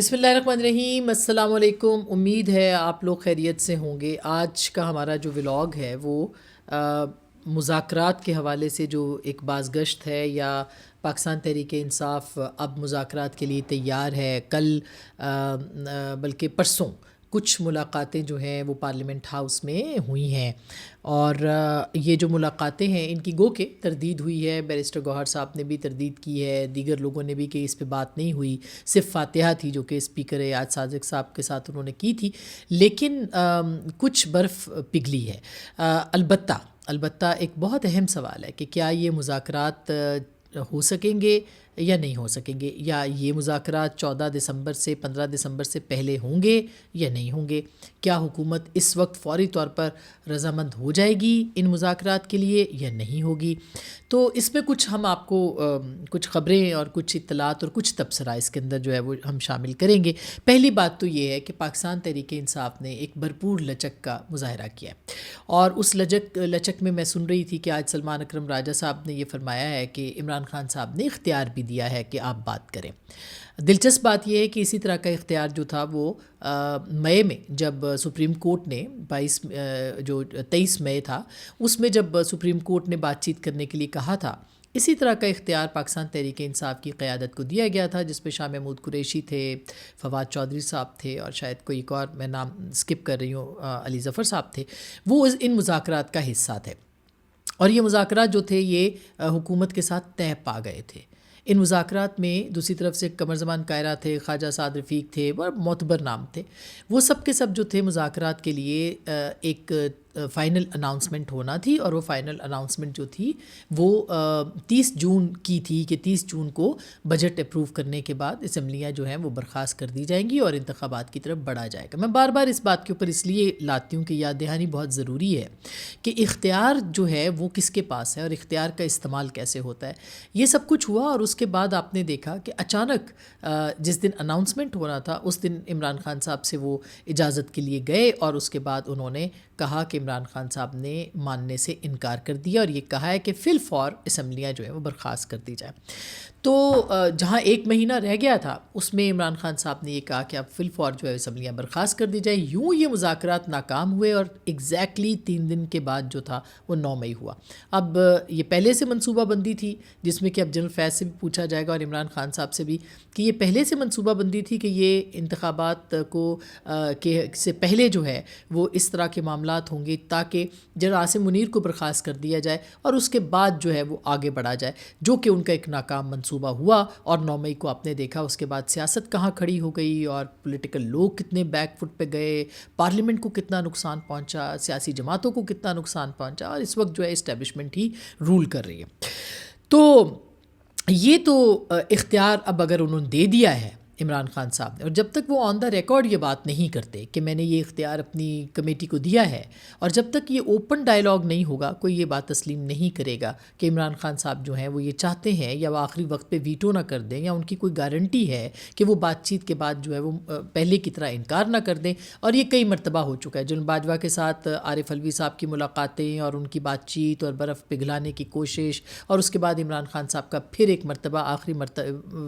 بسم اللہ الرحمن الرحیم، السلام علیکم۔ امید ہے آپ لوگ خیریت سے ہوں گے۔ آج کا ہمارا جو ولاگ ہے وہ مذاکرات کے حوالے سے جو ایک بازگشت ہے، یا پاکستان تحریک انصاف اب مذاکرات کے لیے تیار ہے۔ کل بلکہ پرسوں کچھ ملاقاتیں جو ہیں وہ پارلیمنٹ ہاؤس میں ہوئی ہیں، اور یہ جو ملاقاتیں ہیں ان کی گو کہ تردید ہوئی ہے۔ بیرسٹر گوہر صاحب نے بھی تردید کی ہے، دیگر لوگوں نے بھی، کہ اس پہ بات نہیں ہوئی، صرف فاتحہ تھی جو کہ اسپیکر ایاز صادق صاحب کے ساتھ انہوں نے کی تھی، لیکن کچھ برف پگھلی ہے۔ البتہ ایک بہت اہم سوال ہے کہ کیا یہ مذاکرات ہو سکیں گے یا نہیں ہو سکیں گے، یا یہ مذاکرات 14 دسمبر سے 15 دسمبر سے پہلے ہوں گے یا نہیں ہوں گے۔ کیا حکومت اس وقت فوری طور پر رضامند ہو جائے گی ان مذاکرات کے لیے یا نہیں ہوگی؟ تو اس میں کچھ ہم آپ کو کچھ خبریں اور کچھ اطلاعات اور کچھ تبصرہ اس کے اندر جو ہے وہ ہم شامل کریں گے۔ پہلی بات تو یہ ہے کہ پاکستان تحریک انصاف نے ایک بھرپور لچک کا مظاہرہ کیا ہے، اور اس لچک میں سن رہی تھی کہ آج سلمان اکرم راجہ صاحب نے یہ فرمایا ہے کہ عمران خان صاحب نے اختیار بھی دیا ہے کہ آپ بات کریں۔ دلچسپ بات یہ ہے کہ اسی طرح کا اختیار جو تھا وہ مئی میں جب سپریم کورٹ نے 23 مئی تھا، اس میں جب سپریم کورٹ نے بات چیت کرنے کے لیے کہا تھا، اسی طرح کا اختیار پاکستان تحریک انصاف کی قیادت کو دیا گیا تھا، جس پہ شاہ محمود قریشی تھے، فواد چودھری صاحب تھے، اور شاید کوئی ایک اور میں نام سکپ کر رہی ہوں، علی ظفر صاحب تھے۔ وہ ان مذاکرات کا حصہ تھے، اور یہ مذاکرات جو تھے یہ حکومت کے ساتھ طے پا گئے تھے۔ ان مذاکرات میں دوسری طرف سے قمر زمان کائرہ تھے، خواجہ سعد رفیق تھے، اور معتبر نام تھے۔ وہ سب کے سب جو تھے مذاکرات کے لیے ایک فائنل اناؤنسمنٹ ہونا تھی، اور وہ فائنل اناؤنسمنٹ جو تھی وہ 30 جون کی تھی، کہ 30 جون کو بجٹ اپروو کرنے کے بعد اسمبلیاں جو ہیں وہ برخاست کر دی جائیں گی اور انتخابات کی طرف بڑھا جائے گا۔ میں بار بار اس بات کے اوپر اس لیے لاتی ہوں کہ یاد دہانی بہت ضروری ہے کہ اختیار جو ہے وہ کس کے پاس ہے اور اختیار کا استعمال کیسے ہوتا ہے۔ یہ سب کچھ ہوا، اور اس کے بعد آپ نے دیکھا کہ اچانک جس دن اناؤنسمنٹ ہو رہا تھا اس دن عمران خان صاحب سے وہ اجازت کے لیے گئے، اور اس کے بعد انہوں نے کہا کہ عمران خان صاحب نے ماننے سے انکار کر دیا، اور یہ کہا ہے کہ فی الفور اسمبلیاں جو ہیں وہ برخاست کر دی جائیں۔ تو جہاں ایک مہینہ رہ گیا تھا اس میں عمران خان صاحب نے یہ کہا کہ اب فی الفور جو ہے اسمبلیاں برخاست کر دی جائیں۔ یوں یہ مذاکرات ناکام ہوئے، اور ایگزیکٹلی 3 دن کے بعد جو تھا وہ 9 مئی ہوا۔ اب یہ پہلے سے منصوبہ بندی تھی، جس میں کہ اب جنرل فیض سے بھی پوچھا جائے گا اور عمران خان صاحب سے بھی، کہ یہ پہلے سے منصوبہ بندی تھی کہ یہ انتخابات کو سے پہلے جو ہے وہ اس طرح کے معاملات ہوں گے تاکہ جنرل عاصم منیر کو برخاست کر دیا جائے، اور اس کے بعد جو ہے وہ آگے بڑھا جائے، جو کہ ان کا ایک ناکام منصوبہ ہوا۔ اور 9 مئی کو آپ نے دیکھا اس کے بعد سیاست کہاں کھڑی ہو گئی، اور پولیٹیکل لوگ کتنے بیک فٹ پہ گئے، پارلیمنٹ کو کتنا نقصان پہنچا، سیاسی جماعتوں کو کتنا نقصان پہنچا، اور اس وقت جو ہے اسٹیبلشمنٹ ہی رول کر رہی ہے۔ تو یہ تو اختیار اب اگر انہوں نے دے دیا ہے عمران خان صاحب نے، اور جب تک وہ آن دا ریکارڈ یہ بات نہیں کرتے کہ میں نے یہ اختیار اپنی کمیٹی کو دیا ہے، اور جب تک یہ اوپن ڈائلاگ نہیں ہوگا، کوئی یہ بات تسلیم نہیں کرے گا کہ عمران خان صاحب جو ہیں وہ یہ چاہتے ہیں، یا وہ آخری وقت پہ ویٹو نہ کر دیں، یا ان کی کوئی گارنٹی ہے کہ وہ بات چیت کے بعد جو ہے وہ پہلے کی طرح انکار نہ کر دیں۔ اور یہ کئی مرتبہ ہو چکا ہے، جنرل باجوہ کے ساتھ عارف علوی صاحب کی ملاقاتیں اور ان کی بات چیت اور برف پگھلانے کی کوشش، اور اس کے بعد عمران خان صاحب کا پھر ایک مرتبہ آخری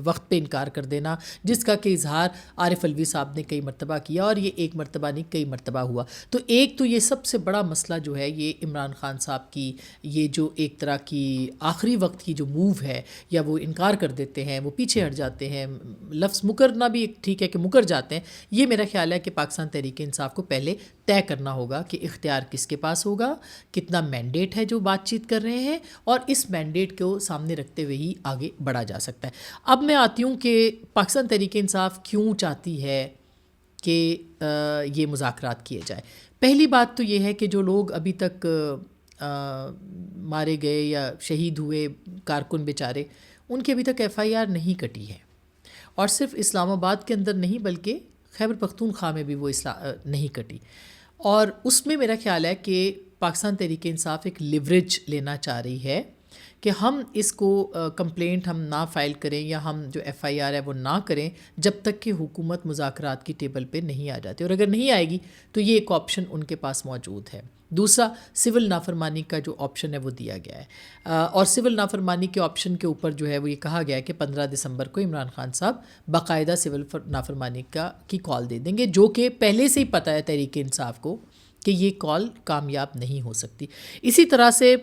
وقت پہ انکار کر دینا، جس کا کہ اظہار عارف علوی صاحب نے کئی مرتبہ کیا، اور یہ ایک مرتبہ نہیں کئی مرتبہ ہوا۔ تو ایک تو یہ سب سے بڑا مسئلہ جو ہے یہ عمران خان صاحب کی یہ جو ایک طرح کی آخری وقت کی جو موو ہے، یا وہ انکار کر دیتے ہیں، وہ پیچھے ہٹ جاتے ہیں، لفظ مکرنا بھی ٹھیک ہے کہ مکر جاتے ہیں۔ یہ میرا خیال ہے کہ پاکستان تحریک انصاف کو پہلے طے کرنا ہوگا کہ اختیار کس کے پاس ہوگا، کتنا مینڈیٹ ہے جو بات چیت کر رہے ہیں، اور اس مینڈیٹ کو سامنے رکھتے ہوئے ہی آگے بڑھا جا سکتا ہے۔ اب میں آتی ہوں کہ پاکستان تحریک انصاف کیوں چاہتی ہے کہ یہ مذاکرات کیے جائے۔ پہلی بات تو یہ ہے کہ جو لوگ ابھی تک مارے گئے یا شہید ہوئے کارکن بیچارے، ان کی ابھی تک FIR نہیں کٹی ہے، اور صرف اسلام آباد کے اندر نہیں بلکہ خیبر پختونخوا میں بھی وہ نہیں کٹی۔ اور اس میں میرا خیال ہے کہ پاکستان تحریک انصاف ایک لیوریج لینا چاہ رہی ہے کہ ہم اس کو کمپلینٹ ہم نہ فائل کریں یا ہم جو ایف آئی آر ہے وہ نہ کریں جب تک کہ حکومت مذاکرات کی ٹیبل پہ نہیں آ جاتی، اور اگر نہیں آئے گی تو یہ ایک آپشن ان کے پاس موجود ہے۔ دوسرا سول نافرمانی کا جو آپشن ہے وہ دیا گیا ہے، اور سول نافرمانی کے آپشن کے اوپر جو ہے وہ یہ کہا گیا ہے کہ 15 دسمبر کو عمران خان صاحب باقاعدہ سول نافرمانی کی کال دے دیں گے، جو کہ پہلے سے ہی پتہ ہے تحریک انصاف کو کہ یہ کال کامیاب نہیں ہو سکتی۔ اسی طرح سے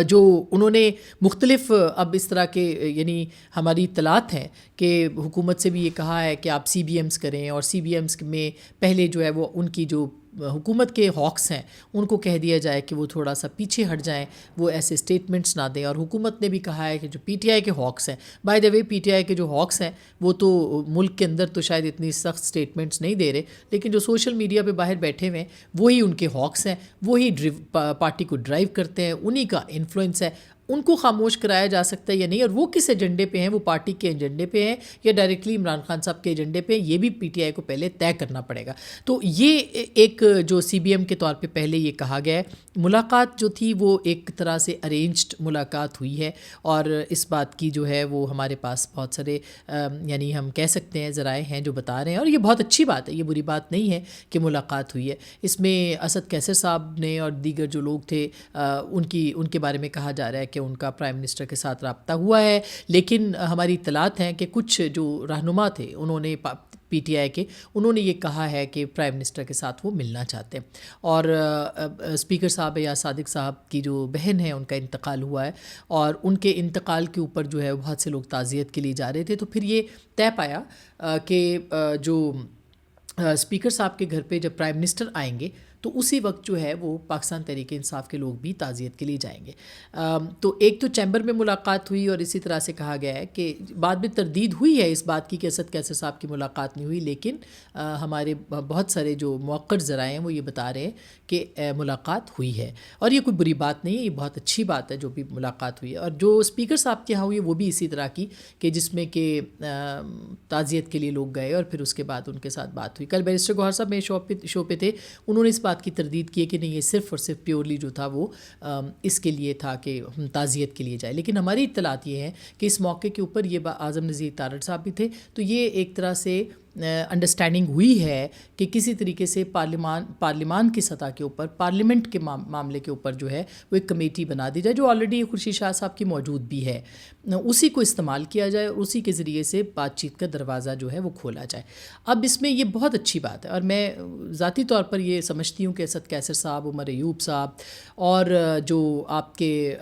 جو انہوں نے مختلف اب اس طرح کے یعنی ہماری اطلاعات ہیں کہ حکومت سے بھی یہ کہا ہے کہ آپ سی بی ایمز کریں، اور سی بی ایمز میں پہلے جو ہے وہ ان کی جو حکومت کے ہاکس ہیں ان کو کہہ دیا جائے کہ وہ تھوڑا سا پیچھے ہٹ جائیں، وہ ایسے اسٹیٹمنٹس نہ دیں۔ اور حکومت نے بھی کہا ہے کہ جو پی ٹی آئی کے ہاکس ہیں، by the way P T I کے جو ہاکس ہیں وہ تو ملک کے اندر تو شاید اتنی سخت اسٹیٹمنٹس نہیں دے رہے، لیکن جو سوشل میڈیا پہ باہر بیٹھے ہوئے ہیں وہی ان کے ہاکس ہیں، وہی پارٹی کو ڈرائیو کرتے ہیں، انہی کا انفلوئنس ہے۔ ان کو خاموش کرایا جا سکتا ہے یا نہیں، اور وہ کس ایجنڈے پہ ہیں، وہ پارٹی کے ایجنڈے پہ ہیں یا ڈائریکٹلی عمران خان صاحب کے ایجنڈے پہ، یہ بھی پی ٹی آئی کو پہلے طے کرنا پڑے گا۔ تو یہ ایک جو سی بی ایم کے طور پہ پہلے یہ کہا گیا ہے، ملاقات جو تھی وہ ایک طرح سے ارینجڈ ملاقات ہوئی ہے، اور اس بات کی جو ہے وہ ہمارے پاس بہت سارے یعنی ہم کہہ سکتے ہیں ذرائع ہیں جو بتا رہے ہیں، اور یہ بہت اچھی بات ہے، یہ بری بات نہیں ہے کہ ملاقات ہوئی ہے۔ اس میں اسد کیسر صاحب نے اور دیگر جو لوگ تھے ان کے بارے میں کہا جا رہا ہے کہ ان کا پرائم منسٹر کے ساتھ رابطہ ہوا ہے، لیکن ہماری اطلاعات ہیں کہ کچھ جو رہنما تھے انہوں نے پی ٹی آئی کے، انہوں نے یہ کہا ہے کہ پرائم منسٹر کے ساتھ وہ ملنا چاہتے ہیں۔ اور اسپیکر صاحب یا صادق صاحب کی جو بہن ہے ان کا انتقال ہوا ہے، اور ان کے انتقال کے اوپر جو ہے بہت سے لوگ تعزیت کے لیے جا رہے تھے، تو پھر یہ طے پایا کہ جو اسپیکر صاحب کے گھر پہ جب پرائم منسٹر آئیں گے تو اسی وقت جو ہے وہ پاکستان تحریک انصاف کے لوگ بھی تعزیت کے لیے جائیں گے۔ تو ایک تو چیمبر میں ملاقات ہوئی، اور اسی طرح سے کہا گیا ہے کہ بعد میں تردید ہوئی ہے اس بات کی کہ اسد کیسر صاحب کی ملاقات نہیں ہوئی، لیکن ہمارے بہت سارے جو موقر ذرائع ہیں وہ یہ بتا رہے ہیں کہ ملاقات ہوئی ہے، اور یہ کوئی بری بات نہیں ہے، یہ بہت اچھی بات ہے جو بھی ملاقات ہوئی ہے۔ اور جو اسپیکر صاحب کے یہاں ہوئی ہے وہ بھی اسی طرح کی کہ جس میں کہ تعزیت کے لیے لوگ گئے اور پھر اس کے بعد ان کے ساتھ بات ہوئی۔ کل بیرسٹر گوہر صاحب میرے شو پہ تھے، انہوں نے اس بات کی تردید کی ہے کہ نہیں، یہ صرف اور صرف پیورلی جو تھا وہ اس کے لیے تھا کہ ہم تعزیت کے لیے جائیں، لیکن ہماری اطلاعات یہ ہیں کہ اس موقع کے اوپر یہ اعظم نذیر تارڑ صاحب بھی تھے، تو یہ ایک طرح سے انڈرسٹینڈنگ ہوئی ہے کہ کسی طریقے سے پارلیمان کی سطح کے اوپر، پارلیمنٹ کے معاملے کے اوپر جو ہے وہ ایک کمیٹی بنا دی جائے، جو آلریڈی خورشید شاہ صاحب کی موجود بھی ہے، اسی کو استعمال کیا جائے اور اسی کے ذریعے سے بات چیت کا دروازہ جو ہے وہ کھولا جائے۔ اب اس میں یہ بہت اچھی بات ہے، اور میں ذاتی طور پر یہ سمجھتی ہوں کہ اسد کیسر صاحب، عمر ایوب صاحب، اور جو آپ کے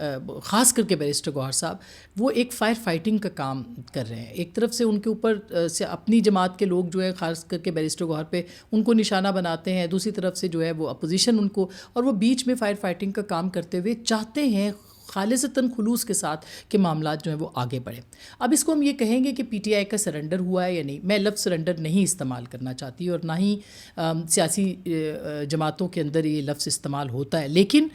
خاص کر کے بیرسٹر گوہر صاحب، وہ ایک فائر فائٹنگ کا کام کر رہے ہیں۔ ایک طرف سے ان کے اوپر سے اپنی جماعت کے لوگ جو ہے خاص کر کے بیرسٹر گوہر پہ ان کو نشانہ بناتے ہیں، دوسری طرف سے جو ہے وہ اپوزیشن ان کو، اور وہ بیچ میں فائر فائٹنگ کا کام کرتے ہوئے چاہتے ہیں خالصتاً خلوص کے ساتھ کہ معاملات جو ہیں وہ آگے بڑھیں۔ اب اس کو ہم یہ کہیں گے کہ پی ٹی آئی کا سرنڈر ہوا ہے یا نہیں، میں لفظ سرنڈر نہیں استعمال کرنا چاہتی، اور نہ ہی سیاسی جماعتوں کے اندر یہ لفظ استعمال ہوتا ہے، لیکن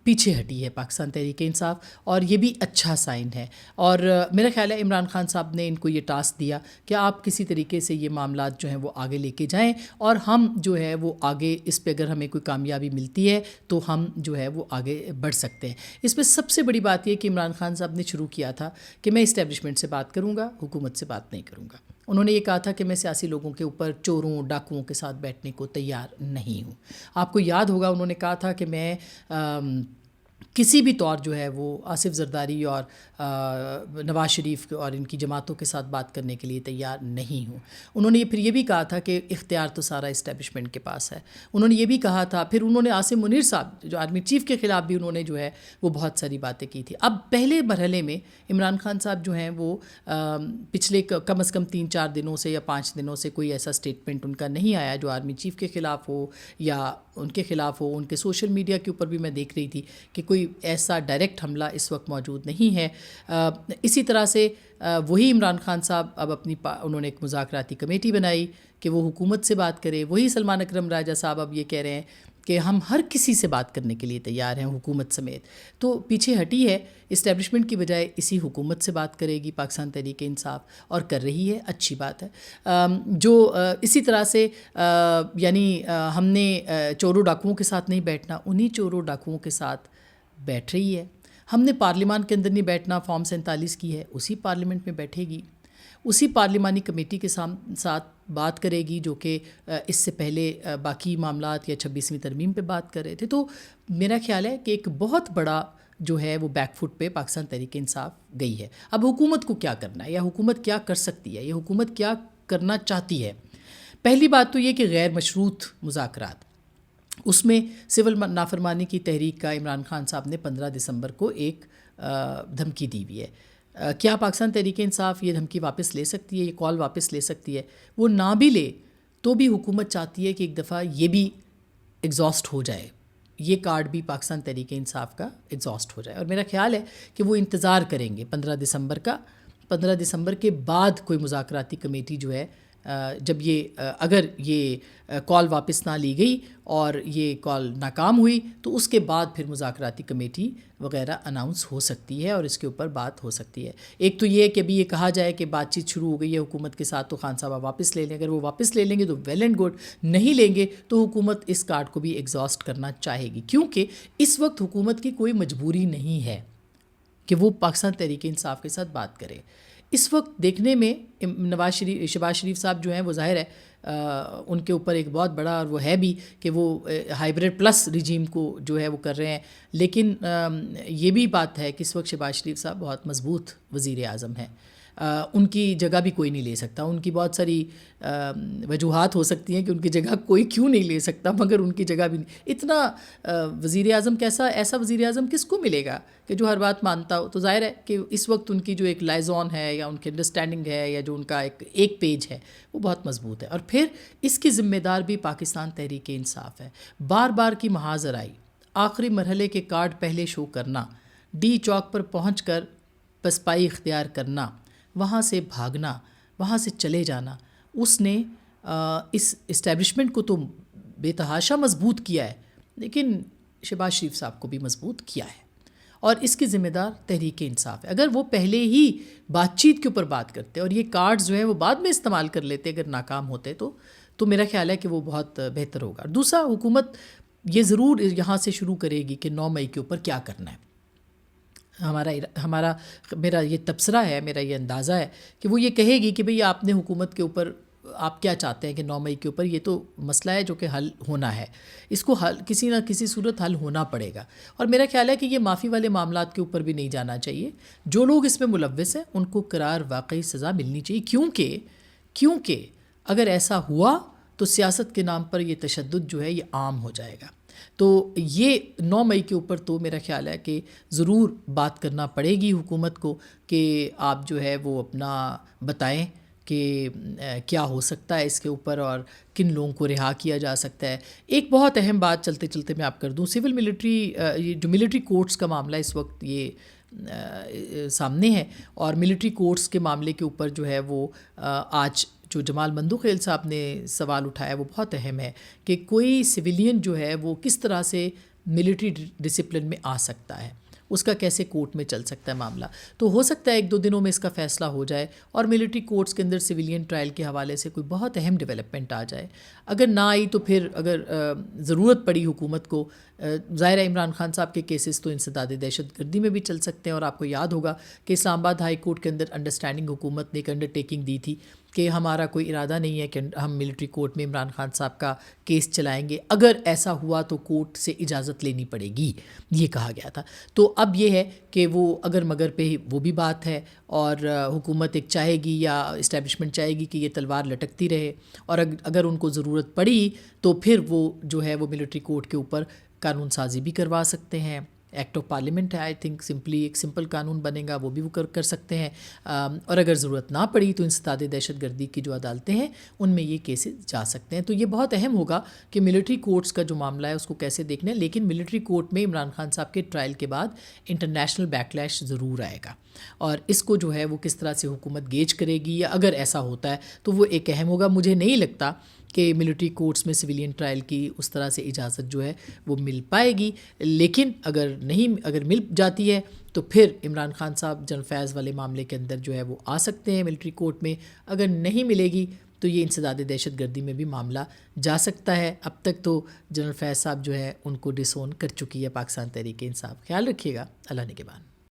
پیچھے ہٹی ہے پاکستان تحریک انصاف، اور یہ بھی اچھا سائن ہے۔ اور میرا خیال ہے عمران خان صاحب نے ان کو یہ ٹاسک دیا کہ آپ کسی طریقے سے یہ معاملات جو ہیں وہ آگے لے کے جائیں، اور ہم جو ہے وہ آگے اس پہ اگر ہمیں کوئی کامیابی ملتی ہے تو ہم جو ہے وہ آگے بڑھ سکتے ہیں۔ اس میں سب سے بڑی بات یہ کہ عمران خان صاحب نے شروع کیا تھا کہ میں اسٹیبلشمنٹ سے بات کروں گا، حکومت سے بات نہیں کروں گا۔ انہوں نے یہ کہا تھا کہ میں سیاسی لوگوں کے اوپر، چوروں ڈاکوؤں کے ساتھ بیٹھنے کو تیار نہیں ہوں۔ آپ کو یاد ہوگا انہوں نے کہا تھا کہ میں کسی بھی طور جو ہے وہ آصف زرداری اور نواز شریف اور ان کی جماعتوں کے ساتھ بات کرنے کے لیے تیار نہیں ہوں۔ انہوں نے پھر یہ بھی کہا تھا کہ اختیار تو سارا اسٹیبلشمنٹ کے پاس ہے۔ انہوں نے یہ بھی کہا تھا، پھر انہوں نے عاصم منیر صاحب جو آرمی چیف کے خلاف بھی انہوں نے جو ہے وہ بہت ساری باتیں کی تھی۔ اب پہلے مرحلے میں عمران خان صاحب جو ہیں وہ پچھلے کم از کم 3-4 دنوں سے یا 5 دنوں سے کوئی ایسا اسٹیٹمنٹ ان کا نہیں آیا جو آرمی چیف کے خلاف ہو یا ان کے خلاف ہو۔ ان کے سوشل میڈیا کے اوپر بھی میں دیکھ رہی تھی کہ کوئی ایسا ڈائریکٹ حملہ اس وقت موجود نہیں ہے۔ اسی طرح سے وہی عمران خان صاحب اب انہوں نے ایک مذاکراتی کمیٹی بنائی کہ وہ حکومت سے بات کرے۔ وہی سلمان اکرم راجہ صاحب اب یہ کہہ رہے ہیں کہ ہم ہر کسی سے بات کرنے کے لیے تیار ہیں، حکومت سمیت۔ تو پیچھے ہٹی ہے، اسٹیبلشمنٹ کی بجائے اسی حکومت سے بات کرے گی پاکستان تحریک انصاف، اور کر رہی ہے، اچھی بات ہے۔ جو اسی طرح سے یعنی ہم نے چوروں ڈاکوؤں کے ساتھ نہیں بیٹھنا، انہی چوروں ڈاکوؤں کے ساتھ بیٹھ رہی ہے۔ ہم نے پارلیمان کے اندر نہیں بیٹھنا، فارم 47 کی ہے، اسی پارلیمنٹ میں بیٹھے گی، اسی پارلیمانی کمیٹی کے ساتھ بات کرے گی جو کہ اس سے پہلے باقی معاملات یا 26ویں ترمیم پہ بات کر رہے تھے. تو میرا خیال ہے کہ ایک بہت بڑا جو ہے وہ بیک فٹ پہ پاکستان تحریک انصاف گئی ہے. اب حکومت کو کیا کرنا ہے یا حکومت کیا کر سکتی ہے یا حکومت کیا کرنا چاہتی ہے؟ پہلی بات تو یہ کہ غیر مشروط مذاکرات، اس میں سول نافرمانی کی تحریک کا عمران خان صاحب نے 15 دسمبر کو ایک دھمکی دی ہوئی ہے. کیا پاکستان تحریک انصاف یہ دھمکی واپس لے سکتی ہے، یہ کال واپس لے سکتی ہے؟ وہ نہ بھی لے تو بھی حکومت چاہتی ہے کہ ایک دفعہ یہ بھی ایگزاسٹ ہو جائے، یہ کارڈ بھی پاکستان تحریک انصاف کا ایگزاسٹ ہو جائے. اور میرا خیال ہے کہ وہ انتظار کریں گے 15 دسمبر کا. 15 دسمبر کے بعد کوئی مذاکراتی کمیٹی جو ہے جب یہ اگر یہ کال واپس نہ لی گئی اور یہ کال ناکام ہوئی تو اس کے بعد پھر مذاکراتی کمیٹی وغیرہ اناؤنس ہو سکتی ہے اور اس کے اوپر بات ہو سکتی ہے. ایک تو یہ کہ ابھی یہ کہا جائے کہ بات چیت شروع ہو گئی ہے حکومت کے ساتھ تو خان صاحب واپس لے لیں. اگر وہ واپس لے لیں گے تو ویل اینڈ گڈ، نہیں لیں گے تو حکومت اس کارڈ کو بھی ایگزاسٹ کرنا چاہے گی، کیونکہ اس وقت حکومت کی کوئی مجبوری نہیں ہے کہ وہ پاکستان تحریک انصاف کے ساتھ بات کرے. اس وقت دیکھنے میں شہباز شریف صاحب جو ہیں وہ ظاہر ہے ان کے اوپر ایک بہت بڑا، اور وہ ہے بھی کہ وہ ہائیبریڈ پلس رجیم کو جو ہے وہ کر رہے ہیں، لیکن یہ بھی بات ہے کہ اس وقت شہباز شریف صاحب بہت مضبوط وزیر اعظم ہیں. ان کی جگہ بھی کوئی نہیں لے سکتا. ان کی بہت ساری وجوہات ہو سکتی ہیں کہ ان کی جگہ کوئی کیوں نہیں لے سکتا، مگر ان کی جگہ بھی نہیں. اتنا وزیر اعظم ایسا وزیر اعظم کس کو ملے گا کہ جو ہر بات مانتا ہو؟ تو ظاہر ہے کہ اس وقت ان کی جو ایک لائزون ہے یا ان کی انڈرسٹینڈنگ ہے یا جو ان کا ایک پیج ہے وہ بہت مضبوط ہے. اور پھر اس کی ذمہ دار بھی پاکستان تحریک انصاف ہے. بار بار کی محاذ آئی، آخری مرحلے کے کارڈ پہلے شو کرنا، ڈی چوک پر پہنچ کر پسپائی اختیار کرنا، وہاں سے بھاگنا، وہاں سے چلے جانا، اس نے اس اسٹیبلشمنٹ کو تو بے تحاشا مضبوط کیا ہے، لیکن شہباز شریف صاحب کو بھی مضبوط کیا ہے. اور اس کی ذمہ دار تحریک انصاف ہے. اگر وہ پہلے ہی بات چیت کے اوپر بات کرتے اور یہ کارڈز جو ہیں وہ بعد میں استعمال کر لیتے اگر ناکام ہوتے تو میرا خیال ہے کہ وہ بہت بہتر ہوگا. دوسرا، حکومت یہ ضرور یہاں سے شروع کرے گی کہ 9 مئی کے اوپر کیا کرنا ہے. میرا یہ تبصرہ ہے، میرا یہ اندازہ ہے کہ وہ یہ کہے گی کہ بھئی آپ نے حکومت کے اوپر آپ کیا چاہتے ہیں کہ 9 مئی کے اوپر یہ تو مسئلہ ہے جو کہ حل ہونا ہے، اس کو حل کسی نہ کسی صورت حل ہونا پڑے گا. اور میرا خیال ہے کہ یہ معافی والے معاملات کے اوپر بھی نہیں جانا چاہیے. جو لوگ اس میں ملوث ہیں ان کو قرار واقعی سزا ملنی چاہیے، کیونکہ اگر ایسا ہوا تو سیاست کے نام پر یہ تشدد جو ہے یہ عام ہو جائے گا. تو یہ 9 مئی کے اوپر تو میرا خیال ہے کہ ضرور بات کرنا پڑے گی حکومت کو کہ آپ جو ہے وہ اپنا بتائیں کہ کیا ہو سکتا ہے اس کے اوپر اور کن لوگوں کو رہا کیا جا سکتا ہے. ایک بہت اہم بات چلتے چلتے میں آپ کر دوں، سول ملٹری جو ملٹری کورٹس کا معاملہ اس وقت یہ سامنے ہے، اور ملٹری کورٹس کے معاملے کے اوپر جو ہے وہ آج جو جمال مندوخیل صاحب نے سوال اٹھایا وہ بہت اہم ہے کہ کوئی سویلین جو ہے وہ کس طرح سے ملٹری ڈسپلن میں آ سکتا ہے، اس کا کیسے کورٹ میں چل سکتا ہے معاملہ. تو ہو سکتا ہے 1-2 دنوں میں اس کا فیصلہ ہو جائے اور ملٹری کورٹس کے اندر سویلین ٹرائل کے حوالے سے کوئی بہت اہم ڈیولپمنٹ آ جائے. اگر نہ آئی تو پھر اگر ضرورت پڑی حکومت کو، ظاہر ہے عمران خان صاحب کے کیسز تو انسداد دہشت گردی میں بھی چل سکتے ہیں، اور آپ کو یاد ہوگا کہ اسلام آباد ہائی کورٹ کے اندر انڈرسٹینڈنگ حکومت نے ایک انڈرٹیکنگ دی تھی کہ ہمارا کوئی ارادہ نہیں ہے کہ ہم ملٹری کورٹ میں عمران خان صاحب کا کیس چلائیں گے، اگر ایسا ہوا تو کورٹ سے اجازت لینی پڑے گی، یہ کہا گیا تھا. تو اب یہ ہے کہ وہ اگر مگر پہ وہ بھی بات ہے، اور حکومت ایک چاہے گی یا اسٹیبلشمنٹ چاہے گی کہ یہ تلوار لٹکتی رہے، اور اگر ان کو ضرورت پڑی تو پھر وہ جو ہے وہ ملٹری کورٹ کے اوپر قانون سازی بھی کروا سکتے ہیں. ایکٹ آف پارلیمنٹ ہے، آئی تھنک سمپلی ایک سمپل قانون بنے گا، وہ بھی وہ کر سکتے ہیں. اور اگر ضرورت نہ پڑی تو انسداد دہشت گردی کی جو عدالتیں ہیں ان میں یہ کیسز جا سکتے ہیں. تو یہ بہت اہم ہوگا کہ ملٹری کورٹس کا جو معاملہ ہے اس کو کیسے دیکھنا ہے. لیکن ملٹری کورٹ میں عمران خان صاحب کے ٹرائل کے بعد انٹرنیشنل بیکلیش ضرور آئے گا، اور اس کو جو ہے وہ کس طرح سے حکومت گیج کرے گی، یا اگر ایسا ہوتا ہے تو وہ ایک اہم ہوگا. مجھے نہیں لگتا کہ ملٹری کورٹس میں سویلین ٹرائل کی اس طرح سے اجازت جو ہے وہ مل پائے گی، لیکن اگر مل جاتی ہے تو پھر عمران خان صاحب جنرل فیض والے معاملے کے اندر جو ہے وہ آ سکتے ہیں ملٹری کورٹ میں. اگر نہیں ملے گی تو یہ انسداد دہشت گردی میں بھی معاملہ جا سکتا ہے. اب تک تو جنرل فیض صاحب جو ہے ان کو ڈس اون کر چکی ہے پاکستان تحریک انصاف. خیال رکھیے گا. اللہ نگہبان.